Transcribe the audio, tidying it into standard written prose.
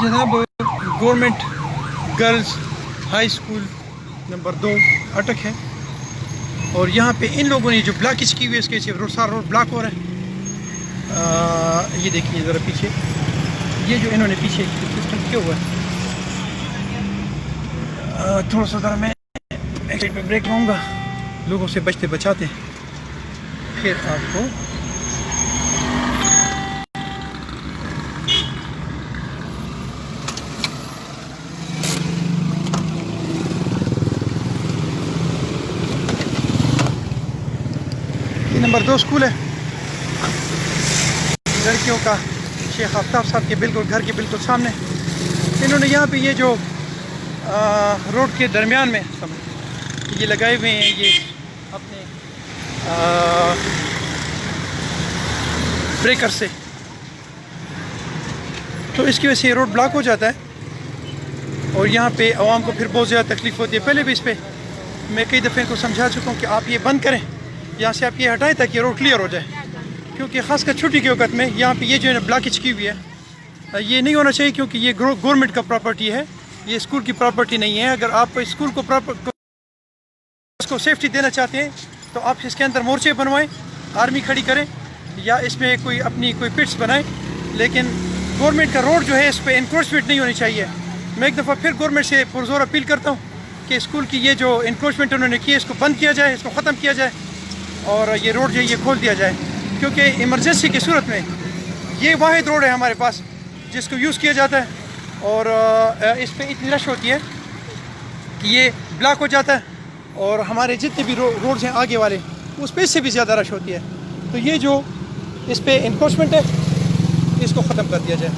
जनाब government girls high school number 2 अटक है और यहाँ पे इन लोगों ने जो ब्लॉकेज की हुई है इसके सारा रोड ब्लॉक हो रहा है। ये देखिए ज़रा पीछे ये जो इन्होंने पीछे सिस्टम किया हुआ है। थोड़ा सा ज़रा मैं एक साइड पे ब्रेक लूँगा, लोगों से बचते बचाते फिर आपको नंबर 2 स्कूल है लड़कियों का, शेख आफ्ताब साहब के बिल्कुल घर के बिल्कुल सामने। इन्होंने यहाँ पे ये जो रोड के दरमियान में ये लगाए हुए हैं ये अपने ब्रेकर से, तो इसकी वजह से ये रोड ब्लॉक हो जाता है और यहाँ पे आवाम को फिर बहुत ज़्यादा तकलीफ़ होती है। पहले भी इस पर मैं कई दफ़े इनको समझा चुका हूँ कि आप ये बंद करें, यहाँ से आप ये हटाएं ताकि रोड क्लियर हो जाए, क्योंकि ख़ासकर छुट्टी के वक्त में यहाँ पे ये जो है ब्लॉकेज की हुई है ये नहीं होना चाहिए, क्योंकि ये गवर्नमेंट का प्रॉपर्टी है, ये स्कूल की प्रॉपर्टी नहीं है। अगर आप स्कूल को इसको सेफ्टी देना चाहते हैं तो आप इसके अंदर मोर्चे बनवाएं, आर्मी खड़ी करें या इसमें कोई अपनी कोई पिट्स बनाएं, लेकिन गवर्नमेंट का रोड जो है इस पर इंक्रोचमेंट नहीं होनी चाहिए। मैं एक दफ़ा फिर गवर्नमेंट से पुरजोर अपील करता हूँ कि स्कूल की ये जो इंक्रोचमेंट उन्होंने की है इसको बंद किया जाए, इसको ख़त्म किया जाए और ये रोड जो है ये खोल दिया जाए, क्योंकि इमरजेंसी की सूरत में ये वाहिद रोड है हमारे पास जिसको यूज़ किया जाता है और इस पर इतनी रश होती है कि ये ब्लॉक हो जाता है और हमारे जितने भी रोड्स हैं आगे वाले उस पर इससे भी ज़्यादा रश होती है। तो ये जो इस पर इंक्रोचमेंट है इसको ख़त्म कर दिया जाए।